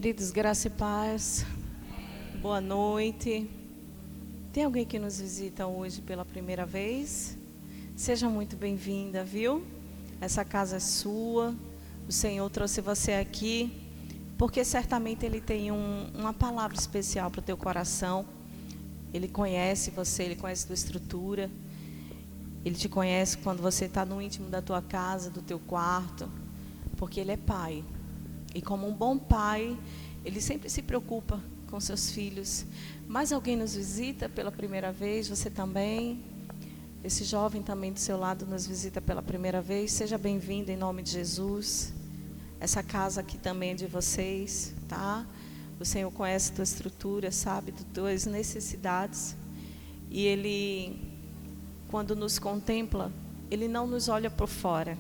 Queridos, graça e paz, boa noite. Tem alguém que nos visita hoje pela primeira vez? Seja muito bem-vinda, viu? Essa casa é sua, o Senhor trouxe você aqui, porque certamente Ele tem uma palavra especial para o teu coração. Ele conhece você, Ele conhece a tua estrutura, Ele te conhece quando você está no íntimo da tua casa, do teu quarto, porque Ele é Pai. E como um bom pai, Ele sempre se preocupa com seus filhos. Mas alguém nos visita pela primeira vez, você também. Esse jovem também do seu lado nos visita pela primeira vez. Seja bem-vindo em nome de Jesus. Essa casa aqui também é de vocês, tá? O Senhor conhece a tua estrutura, sabe das tuas necessidades. E Ele, quando nos contempla, Ele não nos olha por fora,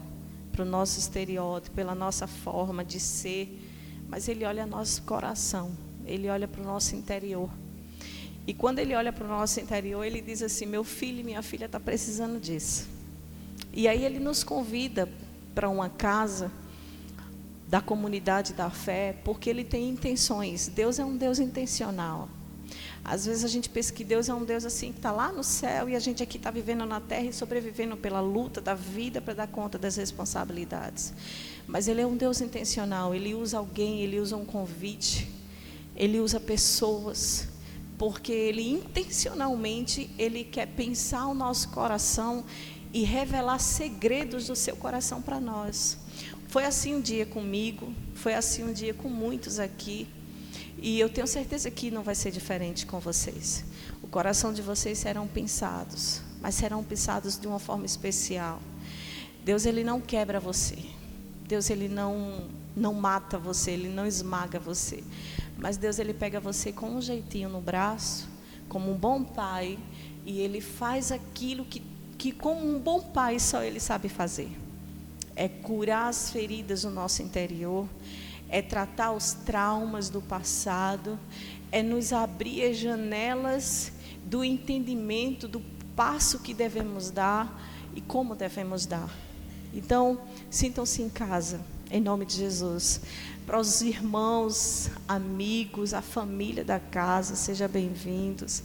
para o nosso estereótipo, pela nossa forma de ser, mas Ele olha nosso coração, Ele olha para o nosso interior. E quando Ele olha para o nosso interior, Ele diz assim: meu filho e minha filha estão precisando disso. E aí Ele nos convida para uma casa da comunidade da fé, porque Ele tem intenções. Deus é um Deus intencional. Às vezes a gente pensa que Deus é um Deus assim, que está lá no céu, e a gente aqui está vivendo na terra e sobrevivendo pela luta da vida para dar conta das responsabilidades. Mas Ele é um Deus intencional. Ele usa alguém, Ele usa um convite, Ele usa pessoas, porque Ele intencionalmente, Ele quer pensar o nosso coração e revelar segredos do seu coração para nós. Foi assim um dia comigo, foi assim um dia com muitos aqui. E eu tenho certeza que não vai ser diferente com vocês. O coração de vocês serão pensados, mas serão pensados de uma forma especial. Deus, Ele não quebra você. Deus, Ele não mata você, Ele não esmaga você. Mas Deus, Ele pega você com um jeitinho no braço, como um bom pai, e Ele faz aquilo que como um bom pai só Ele sabe fazer. É curar as feridas do nosso interior, é tratar os traumas do passado, é nos abrir as janelas do entendimento do passo que devemos dar e como devemos dar. Então, sintam-se em casa, em nome de Jesus. Para os irmãos, amigos, a família da casa, sejam bem-vindos.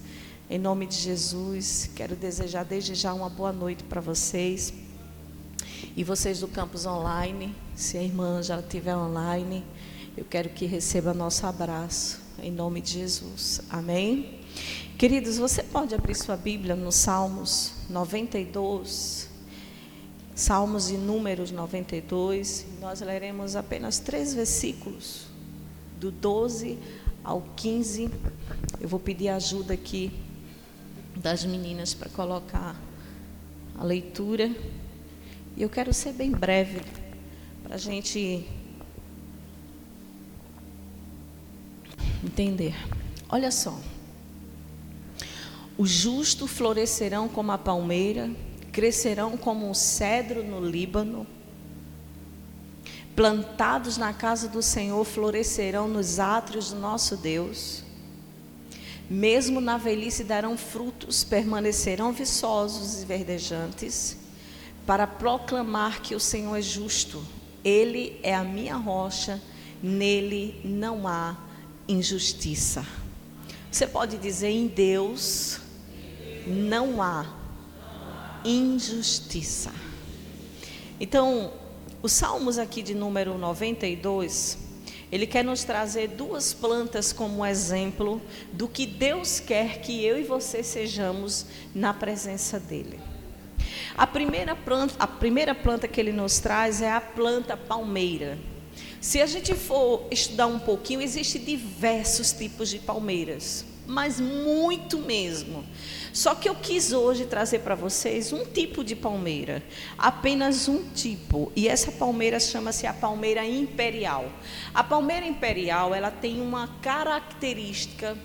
Em nome de Jesus, quero desejar desde já uma boa noite para vocês. E vocês do campus online, se a irmã já estiver online, eu quero que receba nosso abraço, em nome de Jesus. Amém? Queridos, você pode abrir sua Bíblia no Salmos 92, Salmos e Números 92. Nós leremos apenas 3 versículos, do 12 ao 15. Eu vou pedir ajuda aqui das meninas para colocar a leitura. E eu quero ser bem breve, para a gente entender. Olha só. Os justos florescerão como a palmeira, crescerão como um cedro no Líbano. Plantados na casa do Senhor, florescerão nos átrios do nosso Deus. Mesmo na velhice darão frutos, permanecerão viçosos e verdejantes, para proclamar que o Senhor é justo. Ele é a minha rocha, nele não há injustiça. Você pode dizer: em Deus não há injustiça. Então, os Salmos aqui de número 92, ele quer nos trazer 2 plantas como exemplo do que Deus quer que eu e você sejamos na presença dele. A primeira planta que ele nos traz é a planta palmeira. Se a gente for estudar um pouquinho, existem diversos tipos de palmeiras, mas muito mesmo. Só que eu quis hoje trazer para vocês um tipo de palmeira, apenas um tipo, e essa palmeira chama-se a palmeira imperial. A palmeira imperial, ela tem uma característica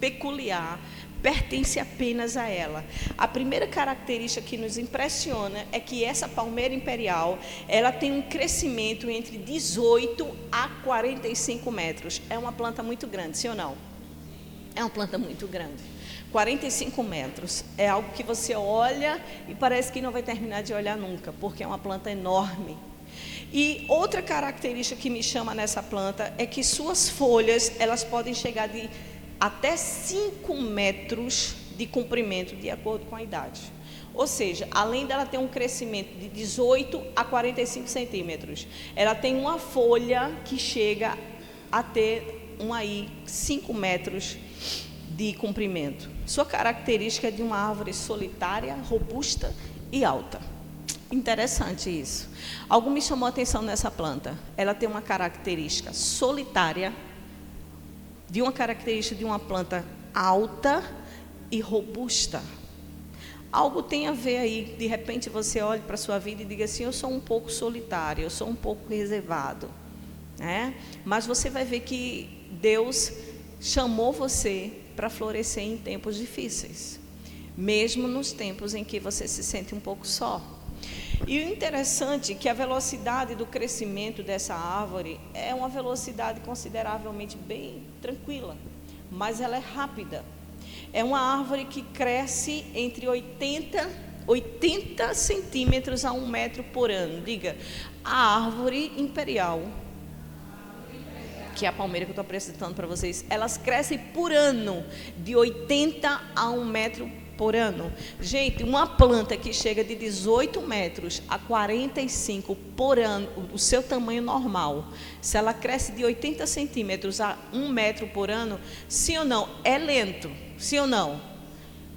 peculiar, pertence apenas a ela. A primeira característica que nos impressiona é que essa palmeira imperial, ela tem um crescimento entre 18 a 45 metros. É uma planta muito grande, sim ou não? É uma planta muito grande. 45 metros. É algo que você olha e parece que não vai terminar de olhar nunca, porque é uma planta enorme. E outra característica que me chama nessa planta é que suas folhas, elas podem chegar de até 5 metros de comprimento, de acordo com a idade. Ou seja, além dela ter um crescimento de 18 a 45 centímetros, ela tem uma folha que chega a ter 5 metros de comprimento. Sua característica é de uma árvore solitária, robusta e alta. Interessante isso. Algo me chamou a atenção nessa planta. Ela tem uma característica solitária, de uma característica de uma planta alta e robusta. Algo tem a ver aí, de repente você olha para a sua vida e diga assim, eu sou um pouco solitário, eu sou um pouco reservado, né? Mas você vai ver que Deus chamou você para florescer em tempos difíceis, mesmo nos tempos em que você se sente um pouco só. E o interessante é que a velocidade do crescimento dessa árvore é uma velocidade consideravelmente bem tranquila, mas ela é rápida. É uma árvore que cresce entre 80 centímetros a 1 metro por ano. Diga, a árvore imperial, que é a palmeira que eu estou apresentando para vocês, elas crescem por ano de 80 a 1 metro por ano. Gente, uma planta que chega de 18 metros a 45 por ano, o seu tamanho normal, se ela cresce de 80 centímetros a 1 metro por ano, sim ou não? É lento, sim ou não?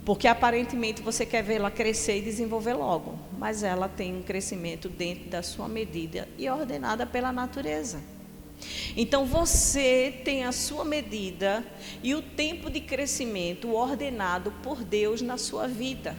Porque aparentemente você quer vê-la crescer e desenvolver logo, mas ela tem um crescimento dentro da sua medida e ordenada pela natureza. Então você tem a sua medida e o tempo de crescimento ordenado por Deus na sua vida.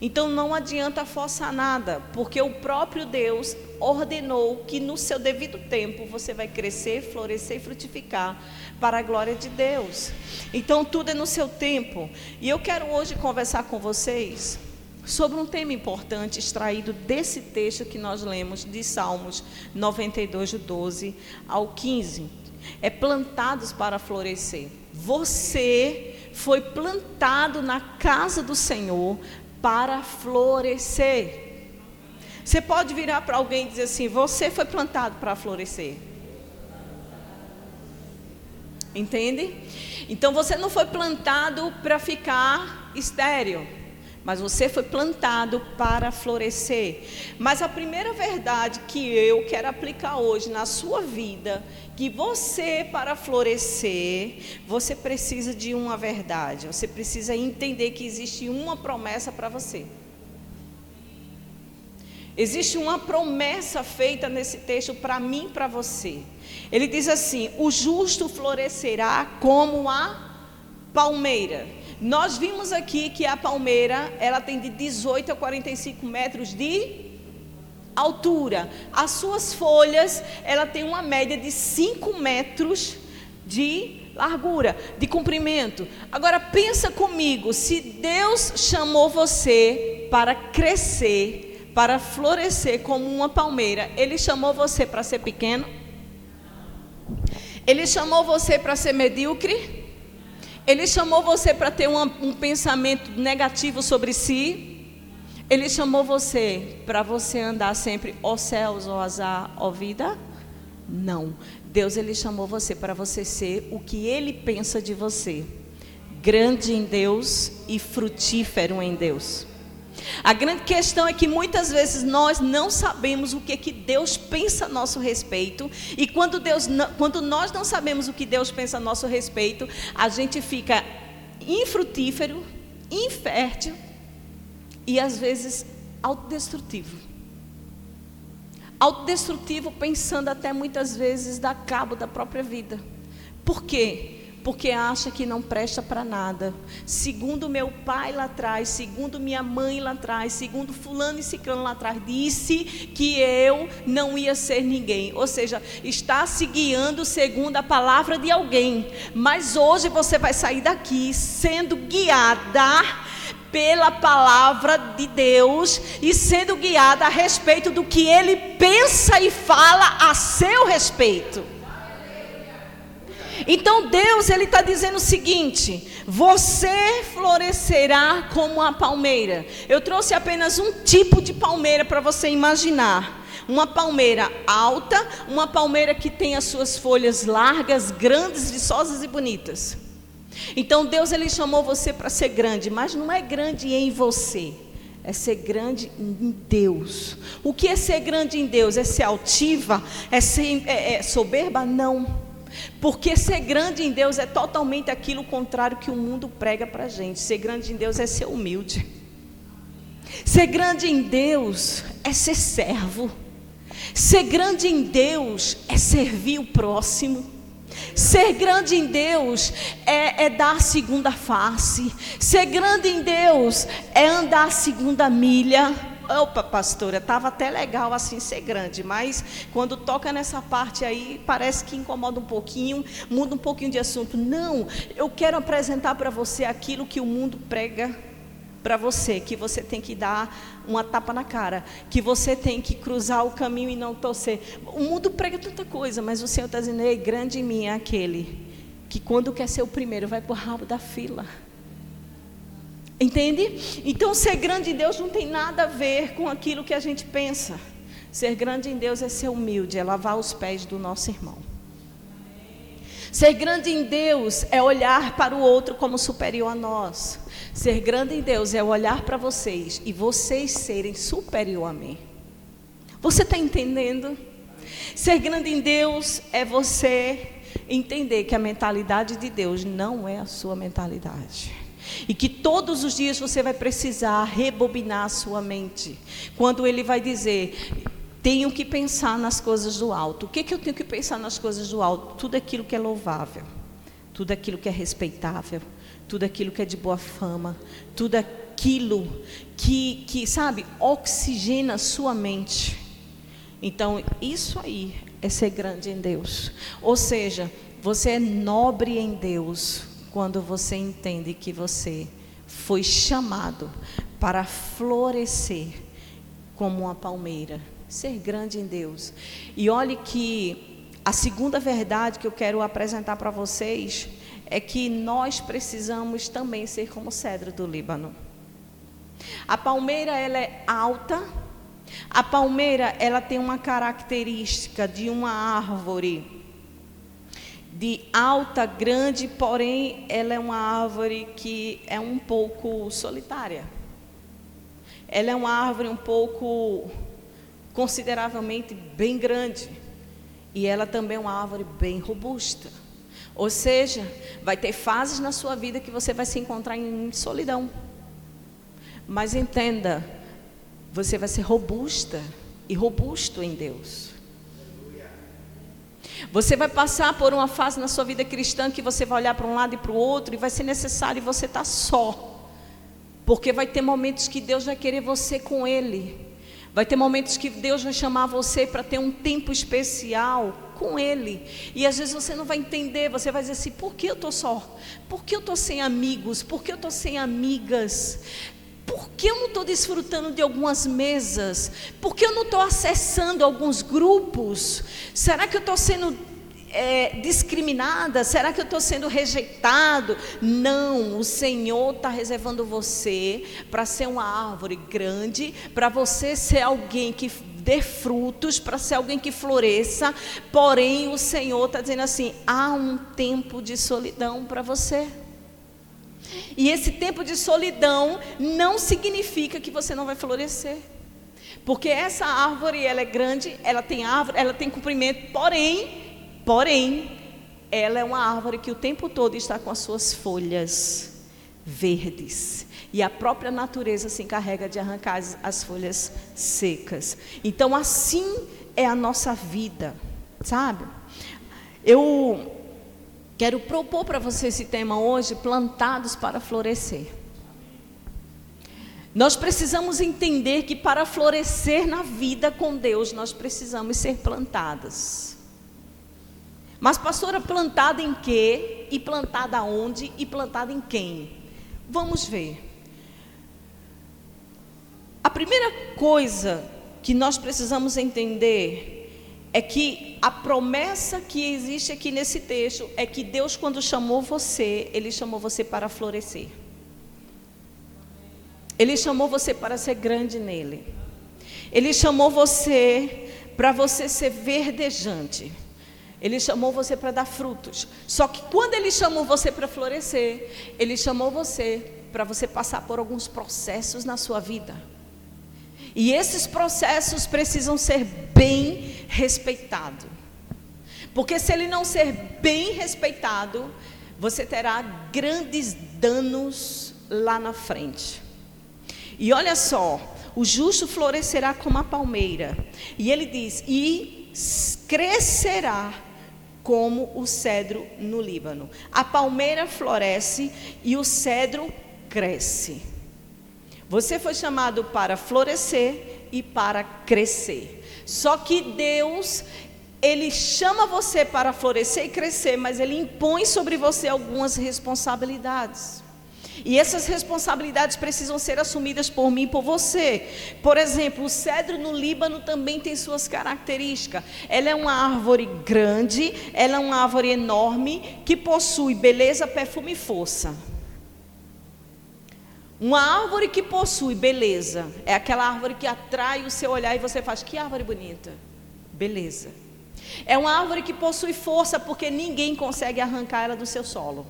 Então não adianta forçar nada, porque o próprio Deus ordenou que no seu devido tempo você vai crescer, florescer e frutificar para a glória de Deus. Então tudo é no seu tempo. E eu quero hoje conversar com vocês sobre um tema importante extraído desse texto que nós lemos de Salmos 92, do 12 ao 15. É plantados para florescer. Você foi plantado na casa do Senhor para florescer. Você pode virar para alguém e dizer assim, você foi plantado para florescer. Entende? Então você não foi plantado para ficar estéril, mas você foi plantado para florescer. Mas a primeira verdade que eu quero aplicar hoje na sua vida, que você, para florescer, você precisa de uma verdade. Você precisa entender que existe uma promessa para você. Existe uma promessa feita nesse texto para mim e para você. Ele diz assim, o justo florescerá como a palmeira. Nós vimos aqui que a palmeira, ela tem de 18 a 45 metros de altura. As suas folhas, ela tem uma média de 5 metros de largura, de comprimento. Agora pensa comigo, se Deus chamou você para crescer, para florescer como uma palmeira, Ele chamou você para ser pequeno? Ele chamou você para ser medíocre? Ele chamou você para ter um pensamento negativo sobre si? Ele chamou você para você andar sempre, ó céus, ó azar, ó vida? Não. Deus, Ele chamou você para você ser o que Ele pensa de você. Grande em Deus e frutífero em Deus. A grande questão é que muitas vezes nós não sabemos o que Deus pensa a nosso respeito. E quando nós não sabemos o que Deus pensa a nosso respeito, a gente fica infrutífero, infértil e às vezes autodestrutivo. Autodestrutivo, pensando até muitas vezes dar cabo da própria vida. Por quê? Porque acha que não presta para nada. Segundo meu pai lá atrás, segundo minha mãe lá atrás, segundo fulano e ciclano lá atrás, disse que eu não ia ser ninguém. Ou seja, está se guiando segundo a palavra de alguém. Mas hoje você vai sair daqui sendo guiada pela palavra de Deus e sendo guiada a respeito do que Ele pensa e fala a seu respeito. Então Deus, Ele está dizendo o seguinte: você florescerá como a palmeira. Eu trouxe apenas um tipo de palmeira para você imaginar. Uma palmeira alta, uma palmeira que tem as suas folhas largas, grandes, viçosas e bonitas. Então Deus, Ele chamou você para ser grande, mas não é grande em você, é ser grande em Deus. O que é ser grande em Deus? É ser altiva? É ser soberba? Não. Porque ser grande em Deus é totalmente aquilo contrário que o mundo prega para a gente. Ser grande em Deus é ser humilde. Ser grande em Deus é ser servo. Ser grande em Deus é servir o próximo. Ser grande em Deus é dar a segunda face. Ser grande em Deus é andar a segunda milha. Opa, pastora, estava até legal assim ser grande, mas quando toca nessa parte aí, parece que incomoda um pouquinho, muda um pouquinho de assunto. Não, eu quero apresentar para você aquilo que o mundo prega para você, que você tem que dar uma tapa na cara, que você tem que cruzar o caminho e não torcer. O mundo prega tanta coisa, mas o Senhor está dizendo: ei, grande em mim é aquele que quando quer ser o primeiro, vai para o rabo da fila. Entende? Então ser grande em Deus não tem nada a ver com aquilo que a gente pensa. Ser grande em Deus é ser humilde, é lavar os pés do nosso irmão. Ser grande em Deus é olhar para o outro como superior a nós. Ser grande em Deus é olhar para vocês e vocês serem superior a mim. Você está entendendo? Ser grande em Deus é você entender que a mentalidade de Deus não é a sua mentalidade. E que todos os dias você vai precisar rebobinar a sua mente. Quando Ele vai dizer: tenho que pensar nas coisas do alto. O que eu tenho que pensar nas coisas do alto? Tudo aquilo que é louvável, tudo aquilo que é respeitável, tudo aquilo que é de boa fama, tudo aquilo que sabe, oxigena a sua mente. Então isso aí é ser grande em Deus. Ou seja, você é nobre em Deus quando você entende que você foi chamado para florescer como uma palmeira. Ser grande em Deus. E olhe que a segunda verdade que eu quero apresentar para vocês é que nós precisamos também ser como o cedro do Líbano. A palmeira, ela é alta. A palmeira, ela tem uma característica de uma árvore de alta, grande, porém ela é uma árvore que é um pouco solitária. Ela é uma árvore um pouco, consideravelmente bem grande. E ela também é uma árvore bem robusta. Ou seja, vai ter fases na sua vida que você vai se encontrar em solidão. Mas entenda, você vai ser robusta e robusto em Deus. Você vai passar por uma fase na sua vida cristã que você vai olhar para um lado e para o outro e vai ser necessário você estar só. Porque vai ter momentos que Deus vai querer você com Ele. Vai ter momentos que Deus vai chamar você para ter um tempo especial com Ele. E às vezes você não vai entender, você vai dizer assim: por que eu estou só? Por que eu estou sem amigos? Por que eu estou sem amigas? Por que eu não estou desfrutando de algumas mesas? Por que eu não estou acessando alguns grupos? Será que eu estou sendo discriminada? Será que eu estou sendo rejeitado? Não, o Senhor está reservando você para ser uma árvore grande, para você ser alguém que dê frutos, para ser alguém que floresça. Porém o Senhor está dizendo assim: há um tempo de solidão para você. E esse tempo de solidão não significa que você não vai florescer. Porque essa árvore, ela é grande, ela tem comprimento, porém, ela é uma árvore que o tempo todo está com as suas folhas verdes. E a própria natureza se encarrega de arrancar as folhas secas. Então assim é a nossa vida, sabe? Eu quero propor para você esse tema hoje: plantados para florescer. Nós precisamos entender que para florescer na vida com Deus, nós precisamos ser plantadas. Mas pastora, plantada em quê? E plantada onde? E plantada em quem? Vamos ver. A primeira coisa que nós precisamos entender é que a promessa que existe aqui nesse texto é que Deus, quando chamou você, Ele chamou você para florescer. Ele chamou você para ser grande nele. Ele chamou você para você ser verdejante. Ele chamou você para dar frutos. Só que quando Ele chamou você para florescer, Ele chamou você para você passar por alguns processos na sua vida. E esses processos precisam ser bem respeitados. Porque se ele não ser bem respeitado, você terá grandes danos lá na frente. E olha só, o justo florescerá como a palmeira. E ele diz, e crescerá como o cedro no Líbano. A palmeira floresce e o cedro cresce. Você foi chamado para florescer e para crescer. Só que Deus, Ele chama você para florescer e crescer, mas Ele impõe sobre você algumas responsabilidades. E essas responsabilidades precisam ser assumidas por mim e por você. Por exemplo, o cedro no Líbano também tem suas características. Ela é uma árvore grande, ela é uma árvore enorme, que possui beleza, perfume e força. Uma árvore que possui beleza, é aquela árvore que atrai o seu olhar e você faz, que árvore bonita, beleza. É uma árvore que possui força, porque ninguém consegue arrancar ela do seu solo.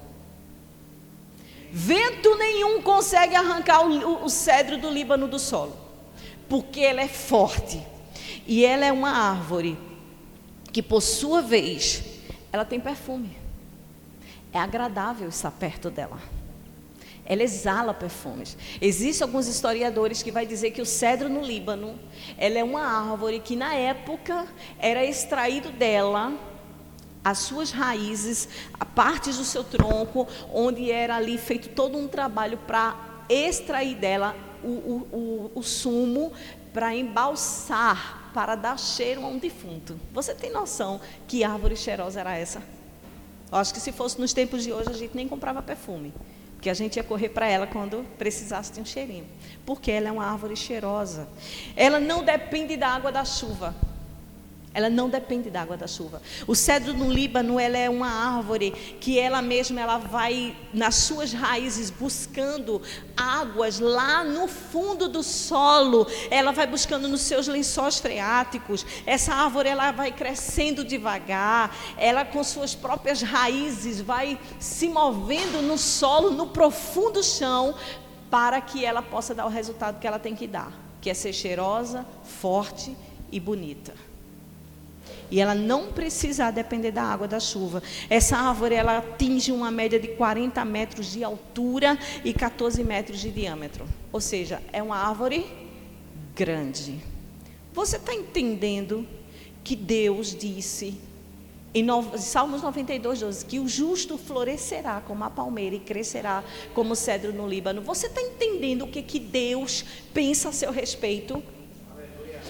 Vento nenhum consegue arrancar o cedro do Líbano do solo, porque ela é forte. E ela é uma árvore que, por sua vez, ela tem perfume. É agradável estar perto dela. Ela exala perfumes. Existem alguns historiadores que vai dizer que o cedro no Líbano, ela é uma árvore que na época era extraído dela as suas raízes, a partes do seu tronco, onde era ali feito todo um trabalho para extrair dela o sumo, para embalsar, para dar cheiro a um defunto. Você tem noção que árvore cheirosa era essa? Eu acho que se fosse nos tempos de hoje, a gente nem comprava perfume, porque a gente ia correr para ela quando precisasse de um cheirinho, porque ela é uma árvore cheirosa. Ela não depende da água da chuva. Ela não depende da água da chuva. O cedro no Líbano, ela é uma árvore que ela mesma, ela vai nas suas raízes buscando águas lá no fundo do solo. Ela vai buscando nos seus lençóis freáticos. Essa árvore, ela vai crescendo devagar. Ela com suas próprias raízes vai se movendo no solo, no profundo chão, para que ela possa dar o resultado que ela tem que dar, que é ser cheirosa, forte e bonita. E ela não precisa depender da água da chuva. Essa árvore, ela atinge uma média de 40 metros de altura e 14 metros de diâmetro. Ou seja, é uma árvore grande. Você está entendendo que Deus disse em Salmos 92:12, que o justo florescerá como a palmeira e crescerá como o cedro no Líbano? Você está entendendo o que Deus pensa a seu respeito?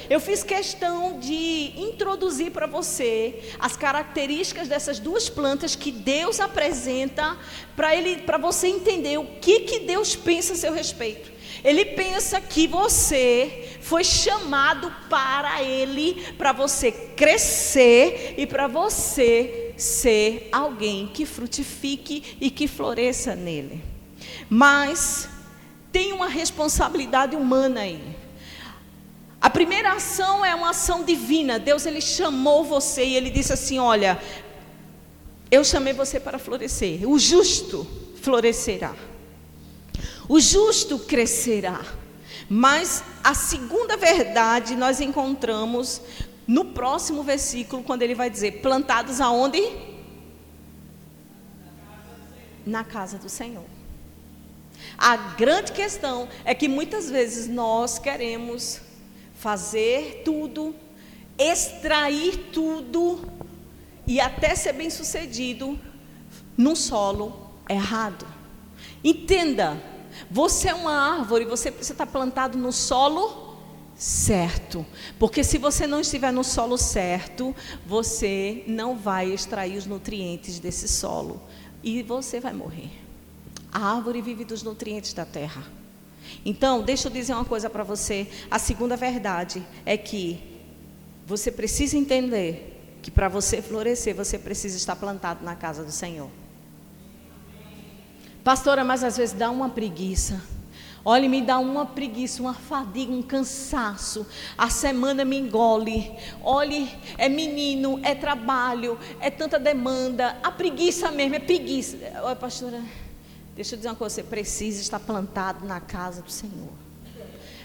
Eu fiz questão de introduzir para você as características dessas duas plantas que Deus apresenta para você entender o que Deus pensa a seu respeito. Ele pensa que você foi chamado para Ele, para você crescer e para você ser alguém que frutifique e que floresça nele. Mas tem uma responsabilidade humana aí. A primeira ação é uma ação divina. Deus, Ele chamou você e Ele disse assim, olha, eu chamei você para florescer. O justo florescerá. O justo crescerá. Mas a segunda verdade nós encontramos no próximo versículo, quando Ele vai dizer, plantados aonde? Na casa do Senhor. A grande questão é que muitas vezes nós queremos fazer tudo, extrair tudo e até ser bem sucedido num solo errado. Entenda, você é uma árvore, você precisa estar plantado no solo certo, porque se você não estiver no solo certo, você não vai extrair os nutrientes desse solo e você vai morrer. A árvore vive dos nutrientes da terra. Então, deixa eu dizer uma coisa para você. A segunda verdade é que você precisa entender que para você florescer, você precisa estar plantado na casa do Senhor. Pastora, mas às vezes dá uma preguiça. Olha, me dá uma preguiça, uma fadiga, um cansaço. A semana me engole. Olha, é menino, é trabalho, é tanta demanda. A preguiça mesmo, é preguiça. Olha, pastora, deixa eu dizer uma coisa. Você precisa estar plantado na casa do Senhor.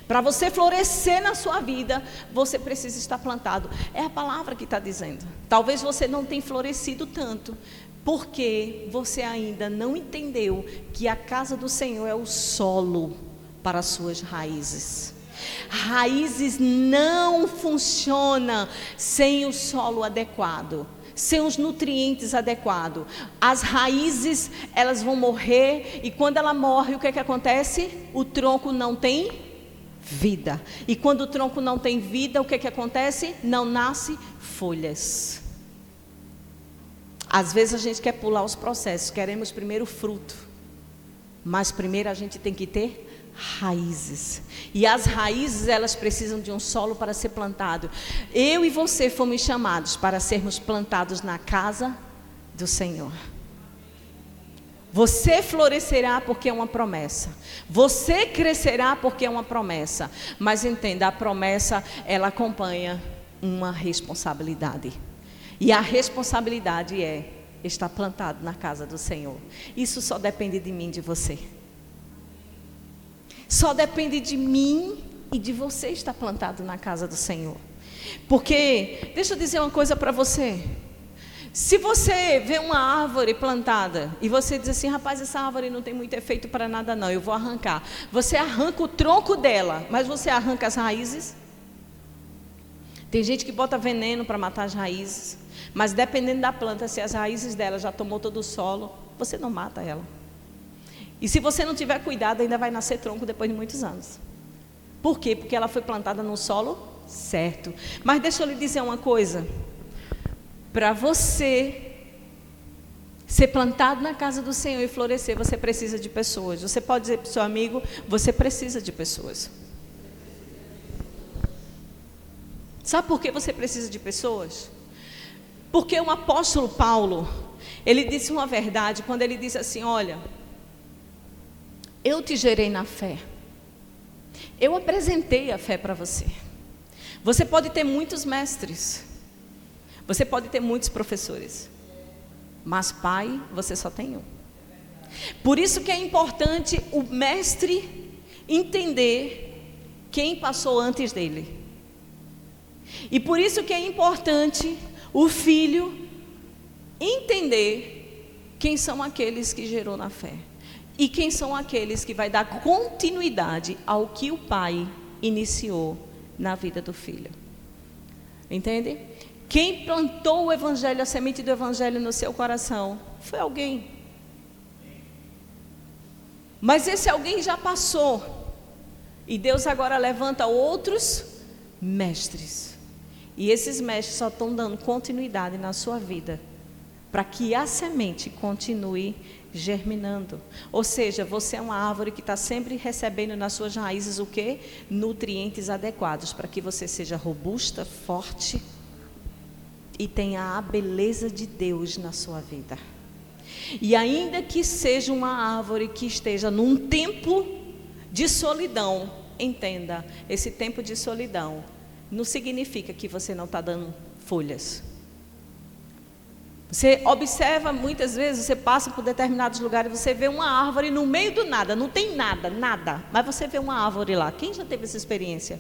Para você florescer na sua vida, você precisa estar plantado. É a palavra que está dizendo. Talvez você não tenha florescido tanto, porque você ainda não entendeu que a casa do Senhor é o solo para as suas raízes. Raízes não funcionam sem o solo adequado, sem os nutrientes adequados. As raízes, elas vão morrer, e quando ela morre, o que é que acontece? O tronco não tem vida. E quando o tronco não tem vida, o que é que acontece? Não nasce folhas. Às vezes a gente quer pular os processos, queremos primeiro o fruto, mas primeiro a gente tem que ter raízes. E as raízes, elas precisam de um solo para ser plantado. Eu e você fomos chamados para sermos plantados na casa do Senhor. Você florescerá porque é uma promessa. Você crescerá porque é uma promessa. Mas entenda, a promessa, ela acompanha uma responsabilidade. E a responsabilidade é estar plantado na casa do Senhor. Isso só depende de mim e de você. Só depende de mim e de você estar plantado na casa do Senhor. Porque, deixa eu dizer uma coisa para você. Se você vê uma árvore plantada e você diz assim, rapaz, essa árvore não tem muito efeito para nada não, eu vou arrancar. Você arranca o tronco dela, mas você arranca as raízes. Tem gente que bota veneno para matar as raízes, mas dependendo da planta, se as raízes dela já tomou todo o solo, você não mata ela. E se você não tiver cuidado, ainda vai nascer tronco depois de muitos anos. Por quê? Porque ela foi plantada no solo certo. Mas deixa eu lhe dizer uma coisa. Para você ser plantado na casa do Senhor e florescer, você precisa de pessoas. Você pode dizer para o seu amigo, você precisa de pessoas. Sabe por que você precisa de pessoas? Porque o apóstolo Paulo, ele disse uma verdade quando ele disse assim, olha, eu te gerei na fé. Eu apresentei a fé para você. Você pode ter muitos mestres. Você pode ter muitos professores. Mas pai, você só tem um. Por isso que é importante o mestre entender quem passou antes dele. E por isso que é importante o filho entender quem são aqueles que gerou na fé. E quem são aqueles que vai dar continuidade ao que o pai iniciou na vida do filho. Entende? Quem plantou o evangelho, a semente do evangelho no seu coração, foi alguém. Mas esse alguém já passou. E Deus agora levanta outros mestres. E esses mestres só estão dando continuidade na sua vida, para que a semente continue germinando. Ou seja, você é uma árvore que está sempre recebendo nas suas raízes o quê? Nutrientes adequados, para que você seja robusta, forte e tenha a beleza de Deus na sua vida. E ainda que seja uma árvore que esteja num tempo de solidão, entenda, esse tempo de solidão não significa que você não está dando folhas. Você observa muitas vezes, você passa por determinados lugares, você vê uma árvore no meio do nada, não tem nada, mas você vê uma árvore lá. Quem já teve essa experiência?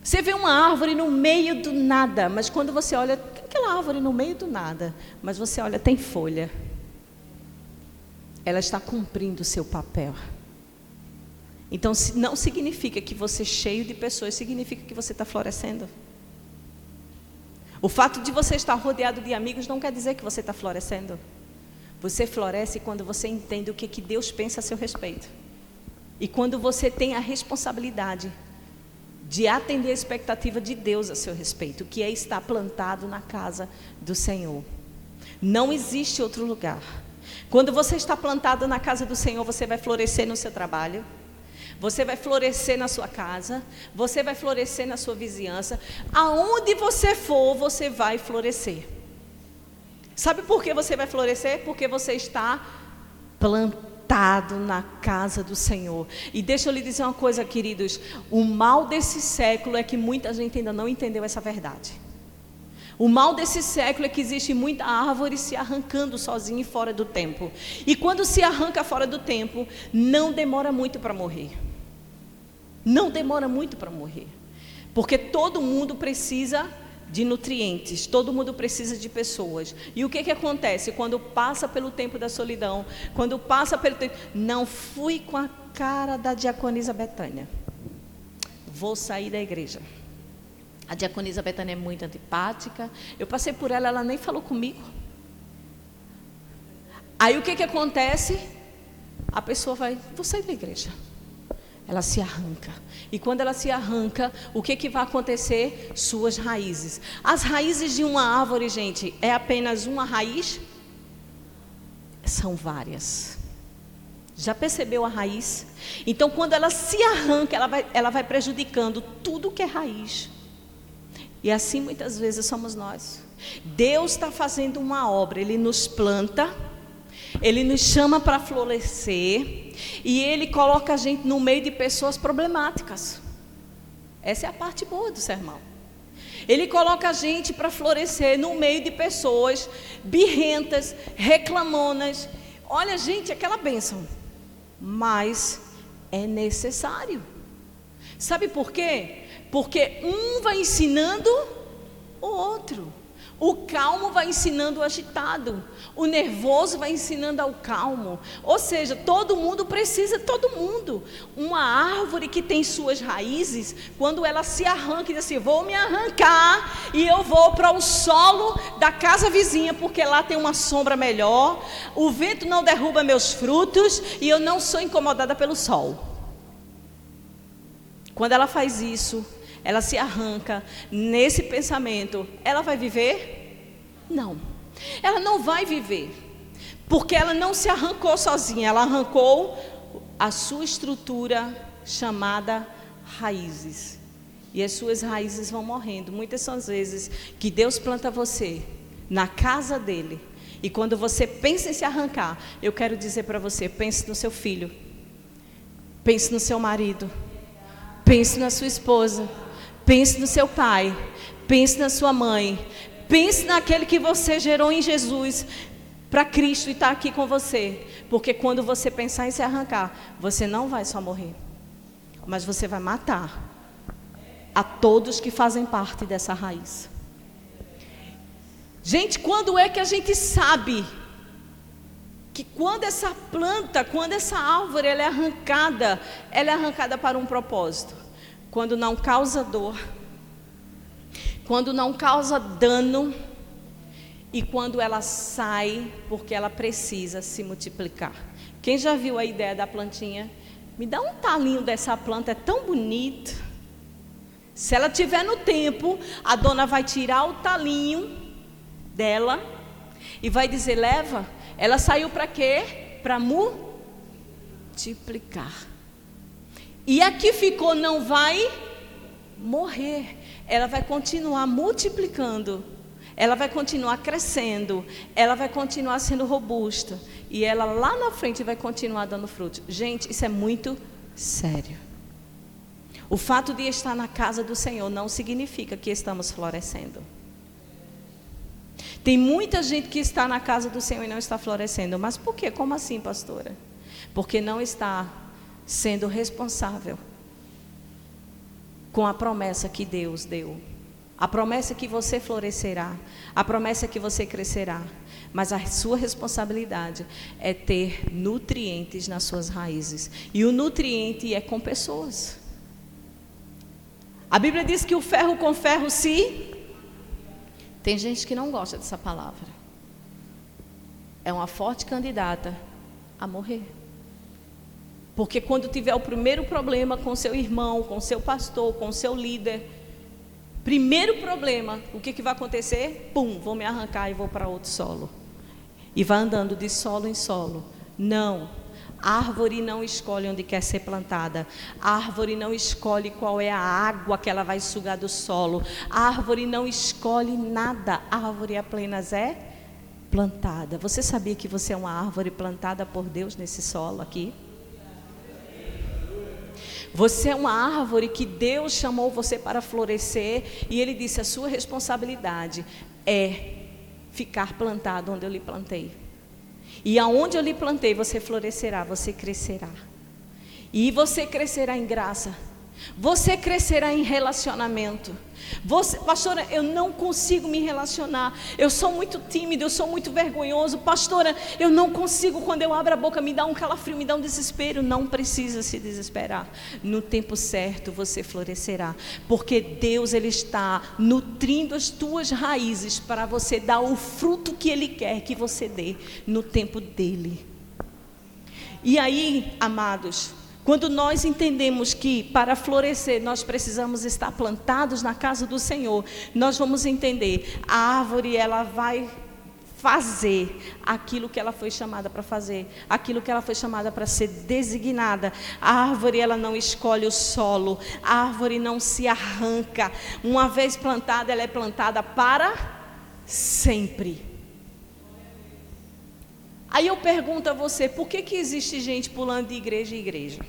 Você vê uma árvore no meio do nada, mas quando você olha, tem aquela árvore no meio do nada, mas você olha, tem folha. Ela está cumprindo o seu papel. Então, não significa que você é cheio de pessoas, significa que você está florescendo. O fato de você estar rodeado de amigos não quer dizer que você está florescendo. Você floresce quando você entende o que Deus pensa a seu respeito. E quando você tem a responsabilidade de atender a expectativa de Deus a seu respeito, que é estar plantado na casa do Senhor. Não existe outro lugar. Quando você está plantado na casa do Senhor, você vai florescer no seu trabalho. Você vai florescer na sua casa, você vai florescer na sua vizinhança. Aonde você for, você vai florescer. Sabe por que você vai florescer? Porque você está plantado plantado na casa do Senhor. E deixa eu lhe dizer uma coisa, queridos, o mal desse século é que muita gente ainda não entendeu essa verdade. O mal desse século é que existe muita árvore se arrancando sozinha e fora do tempo. E quando se arranca fora do tempo, não demora muito para morrer. Não demora muito para morrer. Porque todo mundo precisa de nutrientes, todo mundo precisa de pessoas. E o que acontece? Quando passa pelo tempo da solidão, quando passa pelo tempo... Não fui com a cara da diaconisa Betânia. Vou sair da igreja. A diaconisa Betânia é muito antipática. Eu passei por ela, ela nem falou comigo. Aí o que acontece? A pessoa vai, vou sair da igreja. Ela se arranca. E quando ela se arranca, o que vai acontecer? Suas raízes. As raízes de uma árvore, gente, é apenas uma raiz? São várias. Já percebeu a raiz? Então, quando ela se arranca, ela vai prejudicando tudo que é raiz. E assim muitas vezes somos nós. Deus está fazendo uma obra, Ele nos planta, Ele nos chama para florescer, e Ele coloca a gente no meio de pessoas problemáticas. Essa é a parte boa do sermão. Ele coloca a gente para florescer no meio de pessoas birrentas, reclamonas. Olha, gente, aquela bênção. Mas é necessário. Sabe por quê? Porque um vai ensinando o outro. O calmo vai ensinando o agitado. O nervoso vai ensinando ao calmo. Ou seja, todo mundo precisa de todo mundo. Uma árvore que tem suas raízes, quando ela se arranca e diz assim, vou me arrancar e eu vou para o solo da casa vizinha, porque lá tem uma sombra melhor. O vento não derruba meus frutos e eu não sou incomodada pelo sol. Quando ela faz isso, ela se arranca nesse pensamento, ela vai viver? Não, ela não vai viver, porque ela não se arrancou sozinha, ela arrancou a sua estrutura chamada raízes, e as suas raízes vão morrendo. Muitas são as vezes que Deus planta você na casa dele, e quando você pensa em se arrancar, eu quero dizer para você, pense no seu filho, pense no seu marido, pense na sua esposa, pense no seu pai, pense na sua mãe, pense naquele que você gerou em Jesus para Cristo e está aqui com você. Porque quando você pensar em se arrancar, você não vai só morrer, mas você vai matar a todos que fazem parte dessa raiz. Gente, quando é que a gente sabe que quando essa planta, quando essa árvore ela é arrancada para um propósito? Quando não causa dor, quando não causa dano, e quando ela sai porque ela precisa se multiplicar. Quem já viu a ideia da plantinha? Me dá um talinho dessa planta, é tão bonito. Se ela tiver no tempo, a dona vai tirar o talinho dela e vai dizer, leva. Ela saiu para quê? Para multiplicar. E a que ficou não vai morrer, ela vai continuar multiplicando, ela vai continuar crescendo, ela vai continuar sendo robusta, e ela lá na frente vai continuar dando frutos. Gente, isso é muito sério. O fato de estar na casa do Senhor não significa que estamos florescendo. Tem muita gente que está na casa do Senhor e não está florescendo. Mas por quê? Como assim, pastora? Porque não está sendo responsável com a promessa que Deus deu. A promessa que você florescerá, a promessa que você crescerá. Mas a sua responsabilidade é ter nutrientes nas suas raízes. E o nutriente é com pessoas. A Bíblia diz que o ferro com ferro se... Tem gente que não gosta dessa palavra. É uma forte candidata a morrer. Porque quando tiver o primeiro problema com seu irmão, com seu pastor, com seu líder, primeiro problema, o que vai acontecer? Pum, vou me arrancar e vou para outro solo. E vai andando de solo em solo. Não, a árvore não escolhe onde quer ser plantada. A árvore não escolhe qual é a água que ela vai sugar do solo. A árvore não escolhe nada. A árvore apenas é plantada. Você sabia que você é uma árvore plantada por Deus nesse solo aqui? Você é uma árvore que Deus chamou você para florescer, e Ele disse: a sua responsabilidade é ficar plantado onde eu lhe plantei. E aonde eu lhe plantei, você florescerá, você crescerá. E você crescerá em graça. Você crescerá em relacionamento. Pastora, eu não consigo me relacionar. Eu sou muito tímido, eu sou muito vergonhoso. Pastora, eu não consigo, quando eu abro a boca me dá um calafrio, me dá um desespero. Não precisa se desesperar. No tempo certo você florescerá. Porque Deus, Ele está nutrindo as tuas raízes para você dar o fruto que Ele quer que você dê no tempo dEle. E aí, amados, quando nós entendemos que para florescer nós precisamos estar plantados na casa do Senhor, nós vamos entender, a árvore ela vai fazer aquilo que ela foi chamada para fazer, aquilo que ela foi chamada para ser designada. A árvore ela não escolhe o solo, a árvore não se arranca. Uma vez plantada, ela é plantada para sempre. Aí eu pergunto a você, por que existe gente pulando de igreja em igreja?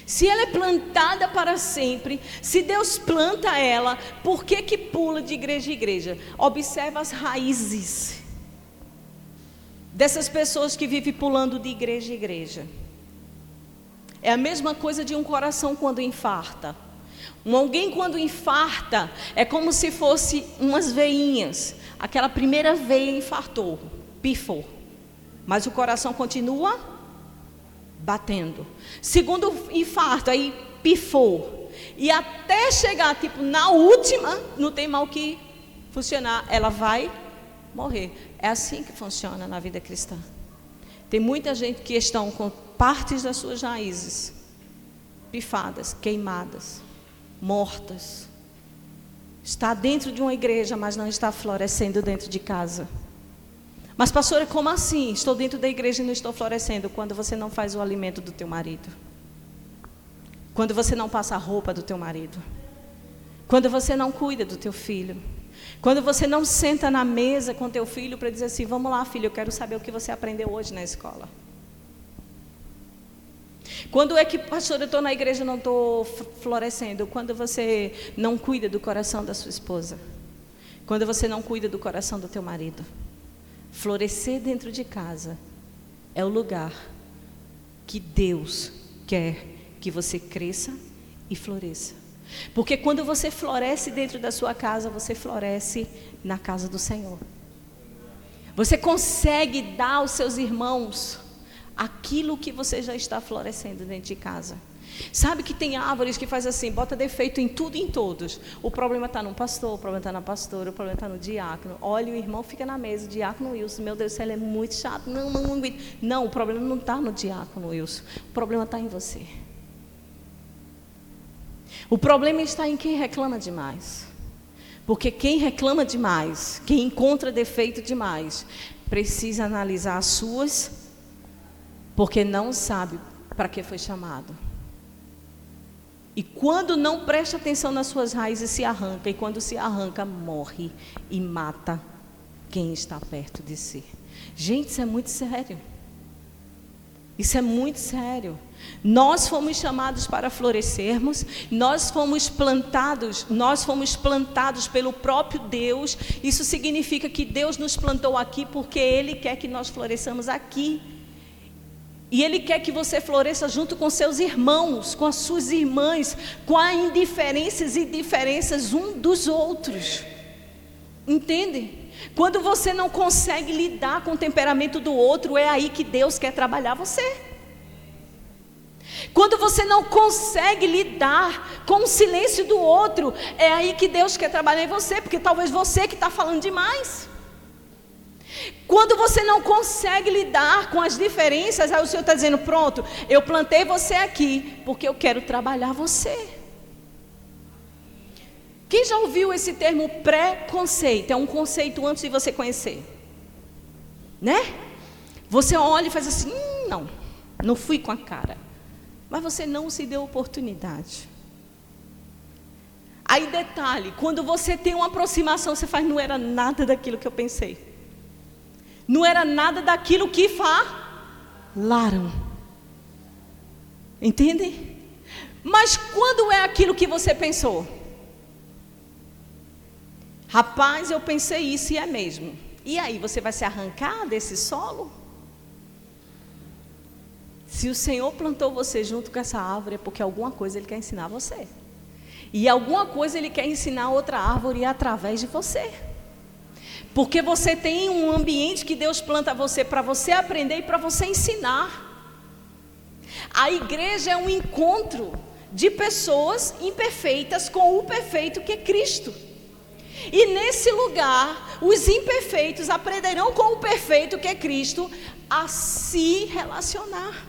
Se ela é plantada para sempre, se Deus planta ela, por que pula de igreja em igreja? Observa as raízes dessas pessoas que vivem pulando de igreja em igreja. É a mesma coisa de um coração quando infarta. Alguém quando infarta, é como se fosse umas veinhas. Aquela primeira veia infartou, pifou, mas o coração continua batendo. Segundo infarto, aí pifou, e até chegar tipo na última, não tem mal que funcionar, ela vai morrer. É assim que funciona na vida cristã. Tem muita gente que estão com partes das suas raízes pifadas, queimadas, mortas. Está dentro de uma igreja, mas não está florescendo dentro de casa. Mas pastora, como assim? Estou dentro da igreja e não estou florescendo. Quando você não faz o alimento do teu marido. Quando você não passa a roupa do teu marido. Quando você não cuida do teu filho. Quando você não senta na mesa com teu filho para dizer assim: vamos lá, filho, eu quero saber o que você aprendeu hoje na escola. Quando é que, pastor, eu estou na igreja e não estou florescendo? Quando você não cuida do coração da sua esposa. Quando você não cuida do coração do teu marido. Florescer dentro de casa é o lugar que Deus quer que você cresça e floresça. Porque quando você floresce dentro da sua casa, você floresce na casa do Senhor. Você consegue dar aos seus irmãos aquilo que você já está florescendo dentro de casa. Sabe que tem árvores que faz assim, bota defeito em tudo e em todos. O problema está no pastor, o problema está na pastora, o problema está no diácono. Olha, o irmão fica na mesa, o diácono Wilson, meu Deus, ele é muito chato. Não, o problema não está no diácono Wilson, o problema está em você. O problema está em quem reclama demais. Porque quem reclama demais, quem encontra defeito demais, precisa analisar as suas, porque não sabe para que foi chamado. E quando não presta atenção nas suas raízes, se arranca. E quando se arranca, morre e mata quem está perto de si. Gente, isso é muito sério. Isso é muito sério. Nós fomos chamados para florescermos. Nós fomos plantados pelo próprio Deus. Isso significa que Deus nos plantou aqui porque Ele quer que nós floresçamos aqui. E Ele quer que você floresça junto com seus irmãos, com as suas irmãs, com as indiferenças e diferenças um dos outros. Entende? Quando você não consegue lidar com o temperamento do outro, é aí que Deus quer trabalhar você. Quando você não consegue lidar com o silêncio do outro, é aí que Deus quer trabalhar em você, porque talvez você que está falando demais. Quando você não consegue lidar com as diferenças, aí o Senhor está dizendo: pronto, eu plantei você aqui, porque eu quero trabalhar você. Quem já ouviu esse termo preconceito? É um conceito antes de você conhecer, né? Você olha e faz assim: não fui com a cara. Mas você não se deu oportunidade. Aí detalhe, quando você tem uma aproximação, você faz: não era nada daquilo que eu pensei. Não era nada daquilo que falaram. Entende? Mas quando é aquilo que você pensou? Rapaz, eu pensei isso e é mesmo. E aí, você vai se arrancar desse solo? Se o Senhor plantou você junto com essa árvore, é porque alguma coisa Ele quer ensinar a você. E alguma coisa Ele quer ensinar outra árvore através de você. Porque você tem um ambiente que Deus planta você para você aprender e para você ensinar. A igreja é um encontro de pessoas imperfeitas com o perfeito que é Cristo. E nesse lugar, os imperfeitos aprenderão com o perfeito que é Cristo a se relacionar.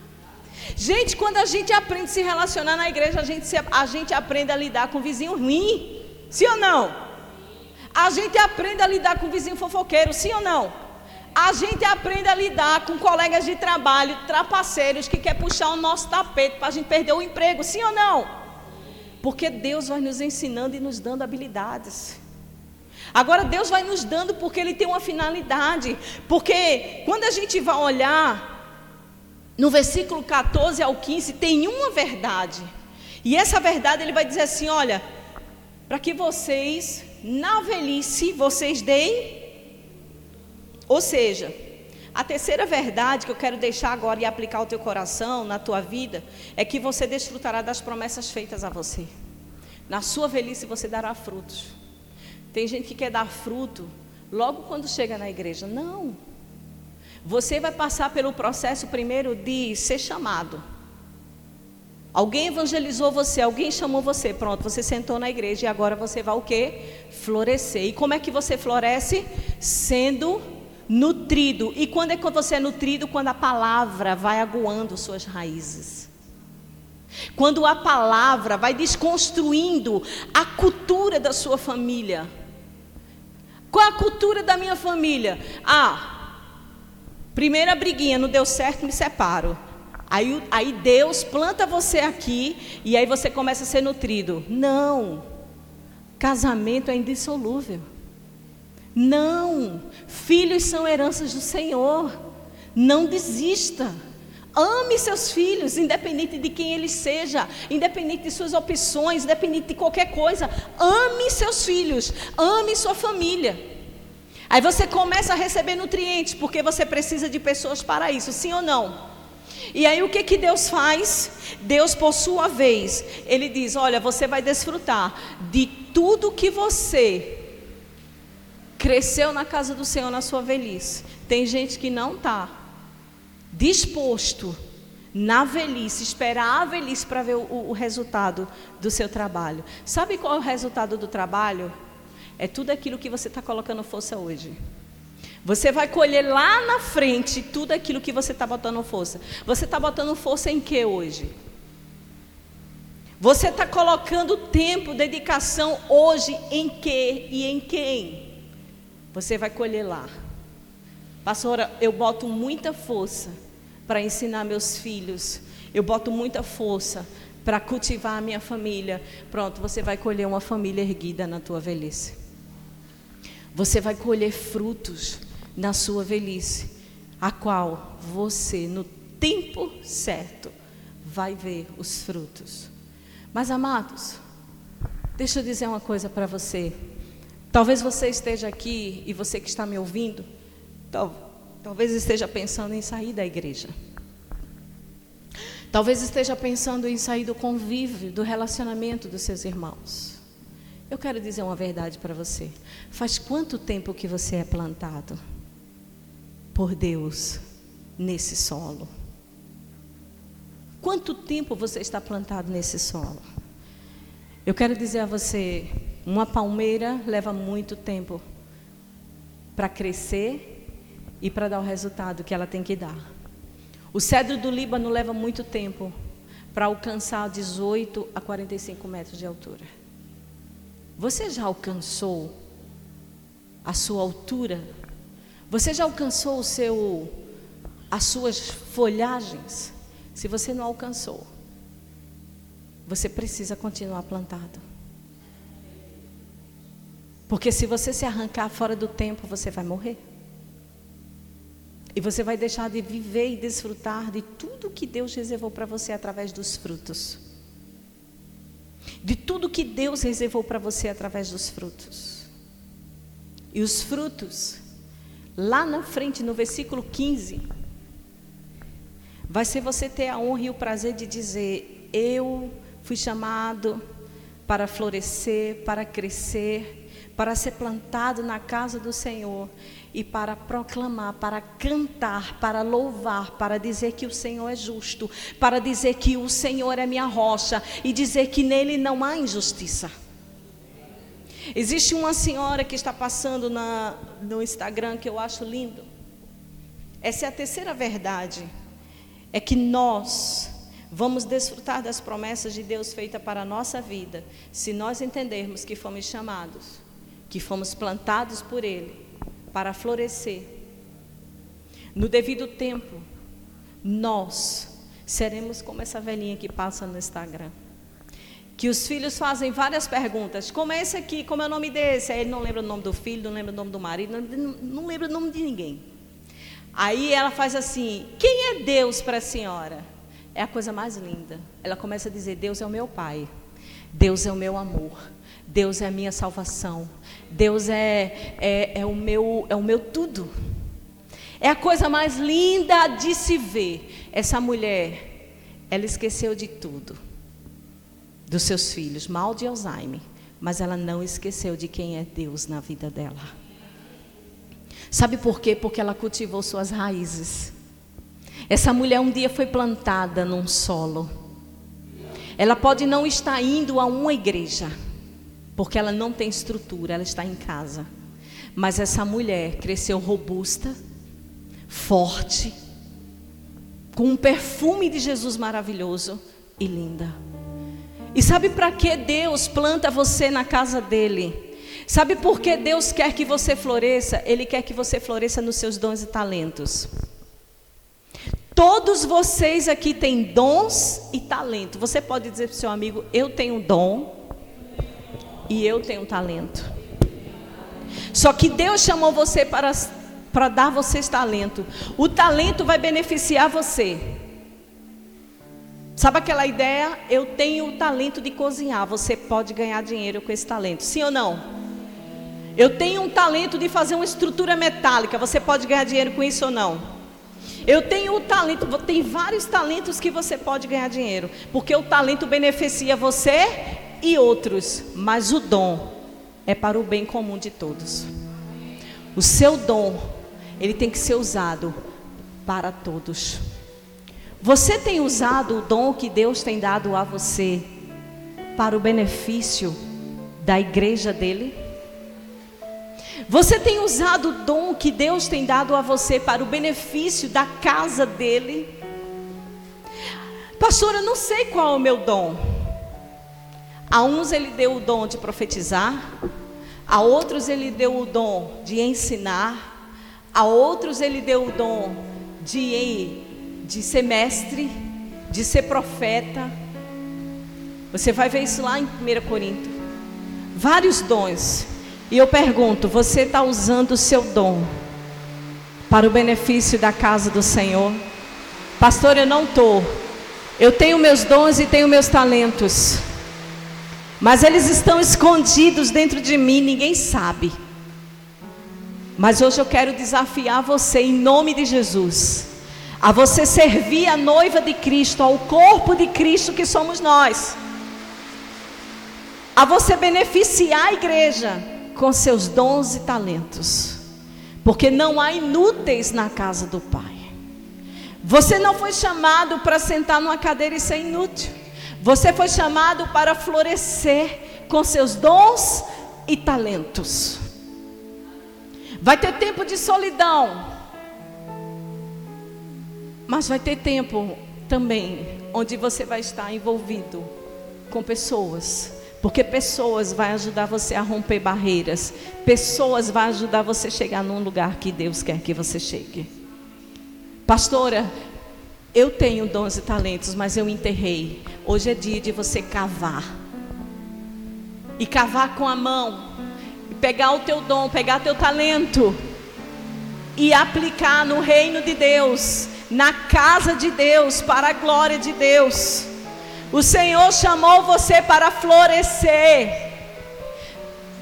Gente, quando a gente aprende a se relacionar na igreja, a gente aprende a lidar com o vizinho ruim. Sim ou não? A gente aprende a lidar com o vizinho fofoqueiro. Sim ou não? A gente aprende a lidar com colegas de trabalho, trapaceiros, que quer puxar o nosso tapete para a gente perder o emprego. Sim ou não? Porque Deus vai nos ensinando e nos dando habilidades. Agora Deus vai nos dando porque Ele tem uma finalidade. Porque quando a gente vai olhar no versículo 14 ao 15, tem uma verdade. E essa verdade Ele vai dizer assim, olha, para que vocês, na velhice, vocês deem. Ou seja, a terceira verdade que eu quero deixar agora e aplicar ao teu coração, na tua vida, é que você desfrutará das promessas feitas a você. Na sua velhice você dará frutos. Tem gente que quer dar fruto logo quando chega na igreja. Não. Você vai passar pelo processo primeiro de ser chamado. Alguém evangelizou você, alguém chamou você, pronto, você sentou na igreja e agora você vai o quê? Florescer. E como é que você floresce? Sendo nutrido. E quando é que você é nutrido? Quando a palavra vai aguando suas raízes. Quando a palavra vai desconstruindo a cultura da sua família. Qual é a cultura da minha família? Primeira briguinha, não deu certo, me separo. Aí Deus planta você aqui e aí você começa a ser nutrido. Não, casamento é indissolúvel. Não, filhos são heranças do Senhor. Não desista. Ame seus filhos, independente de quem eles sejam, independente de suas opções, independente de qualquer coisa. Ame seus filhos, ame sua família. Aí você começa a receber nutrientes, porque você precisa de pessoas para isso, sim ou não? E aí o que Deus faz? Deus, por sua vez, Ele diz, olha, você vai desfrutar de tudo que você cresceu na casa do Senhor na sua velhice. Tem gente que não está disposto na velhice, esperar a velhice para ver o resultado do seu trabalho. Sabe qual é o resultado do trabalho? É tudo aquilo que você está colocando força hoje. Você vai colher lá na frente tudo aquilo que você está botando força. Você está botando força em que hoje? Você está colocando tempo, dedicação hoje em que e em quem? Você vai colher lá. Pastora, eu boto muita força para ensinar meus filhos. Eu boto muita força para cultivar a minha família. Pronto, você vai colher uma família erguida na tua velhice. Você vai colher frutos na sua velhice, a qual você, no tempo certo, vai ver os frutos. Mas, amados, deixa eu dizer uma coisa para você. Talvez você esteja aqui e você que está me ouvindo, talvez esteja pensando em sair da igreja. Talvez esteja pensando em sair do convívio, do relacionamento dos seus irmãos. Eu quero dizer uma verdade para você. Faz quanto tempo que você é plantado por Deus nesse solo? Quanto tempo você está plantado nesse solo? Eu quero dizer a você, uma palmeira leva muito tempo para crescer e para dar o resultado que ela tem que dar. O cedro do Líbano leva muito tempo para alcançar 18 a 45 metros de altura. Você já alcançou a sua altura? Você já alcançou as suas folhagens? Se você não alcançou, você precisa continuar plantado. Porque se você se arrancar fora do tempo, você vai morrer. E você vai deixar de viver e desfrutar de tudo que Deus reservou para você através dos frutos. De tudo que Deus reservou para você através dos frutos. E os frutos, lá na frente, no versículo 15, vai ser você ter a honra e o prazer de dizer: eu fui chamado para florescer, para crescer, para ser plantado na casa do Senhor e para proclamar, para cantar, para louvar, para dizer que o Senhor é justo, para dizer que o Senhor é minha rocha e dizer que nele não há injustiça. Existe uma senhora que está passando no Instagram que eu acho lindo. Essa é a terceira verdade. É que nós vamos desfrutar das promessas de Deus feitas para a nossa vida, se nós entendermos que fomos chamados, que fomos plantados por Ele, para florescer. No devido tempo, nós seremos como essa velhinha que passa no Instagram. Que os filhos fazem várias perguntas. Como é esse aqui? Como é o nome desse? Aí ele não lembra o nome do filho, não lembra o nome do marido, não lembra o nome de ninguém. Aí ela faz assim: quem é Deus para a senhora? É a coisa mais linda. Ela começa a dizer: Deus é o meu Pai, Deus é o meu amor, Deus é a minha salvação, Deus é o meu tudo. É a coisa mais linda de se ver. Essa mulher, ela esqueceu de tudo, dos seus filhos, mal de Alzheimer, mas ela não esqueceu de quem é Deus na vida dela. Sabe por quê? Porque ela cultivou suas raízes. Essa mulher um dia foi plantada num solo. Ela pode não estar indo a uma igreja, porque ela não tem estrutura, ela está em casa. Mas essa mulher cresceu robusta, forte, com um perfume de Jesus maravilhoso e linda. E sabe para que Deus planta você na casa dele? Sabe por que Deus quer que você floresça? Ele quer que você floresça nos seus dons e talentos. Todos vocês aqui têm dons e talento. Você pode dizer para o seu amigo: eu tenho um dom e eu tenho um talento. Só que Deus chamou você para dar vocês talento. O talento vai beneficiar você. Sabe aquela ideia? Eu tenho o talento de cozinhar. Você pode ganhar dinheiro com esse talento. Sim ou não? Eu tenho um talento de fazer uma estrutura metálica. Você pode ganhar dinheiro com isso ou não? Eu tenho o talento. Tem vários talentos que você pode ganhar dinheiro. Porque o talento beneficia você e outros. Mas o dom é para o bem comum de todos. O seu dom, ele tem que ser usado para todos. Você tem usado o dom que Deus tem dado a você para o benefício da igreja dele? Você tem usado o dom que Deus tem dado a você para o benefício da casa dele? Pastor, eu não sei qual é o meu dom. A uns ele deu o dom de profetizar, a outros ele deu o dom de ensinar, a outros ele deu o dom de ser mestre, de ser profeta. Você vai ver isso lá em 1 Coríntios. Vários dons. E eu pergunto: você está usando o seu dom para o benefício da casa do Senhor? Pastor, eu não estou. Eu tenho meus dons e tenho meus talentos, mas eles estão escondidos dentro de mim, ninguém sabe. Mas hoje eu quero desafiar você, em nome de Jesus, a você servir a noiva de Cristo, ao corpo de Cristo que somos nós, a você beneficiar a igreja com seus dons e talentos, porque não há inúteis na casa do Pai. Você não foi chamado para sentar numa cadeira e ser inútil. Você foi chamado para florescer com seus dons e talentos. Vai ter tempo de solidão, mas vai ter tempo também onde você vai estar envolvido com pessoas. Porque pessoas vão ajudar você a romper barreiras. Pessoas vão ajudar você a chegar num lugar que Deus quer que você chegue. Pastora, eu tenho dons e talentos, mas eu enterrei. Hoje é dia de você cavar. E cavar com a mão. E pegar o teu dom, pegar teu talento. e aplicar no reino de Deus, na casa de Deus, para a glória de Deus. O Senhor chamou você para florescer.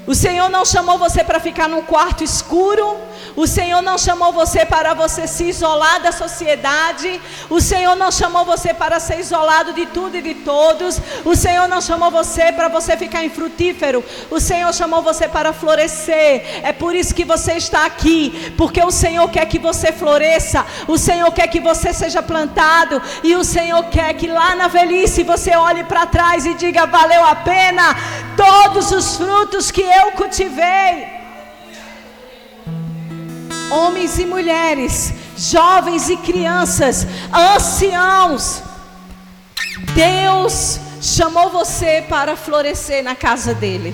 O Senhor não chamou você para ficar num quarto escuro. O Senhor não chamou você para você se isolar da sociedade. O Senhor não chamou você para ser isolado de tudo e de todos. O Senhor não chamou você para você ficar infrutífero. O Senhor chamou você para florescer. É por isso que você está aqui, porque o Senhor quer que você floresça. O Senhor quer que você seja plantado. E o Senhor quer que lá na velhice você olhe para trás e diga: valeu a pena todos os frutos que eu cultivei. Homens e mulheres, jovens e crianças, anciãos, Deus chamou você para florescer na casa dele.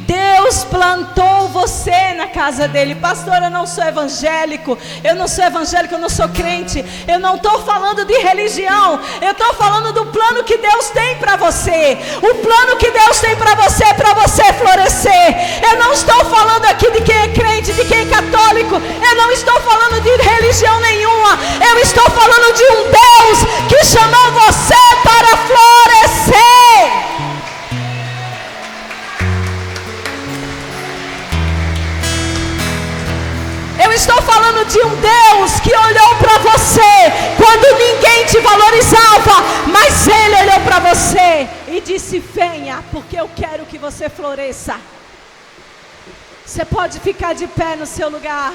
Deus plantou você na casa dele. Pastor, eu não sou evangélico, eu não sou crente. Eu não estou falando de religião, eu estou falando do plano que Deus tem para você. O plano que Deus tem para você é para você florescer. Eu não estou falando aqui de quem é crente, de quem é católico. Eu não estou falando de religião nenhuma. Eu estou falando de um Deus que chamou você para florescer. Eu estou falando de um Deus que olhou para você quando ninguém te valorizava, mas Ele olhou para você e disse: venha, porque eu quero que você floresça. Você pode ficar de pé no seu lugar.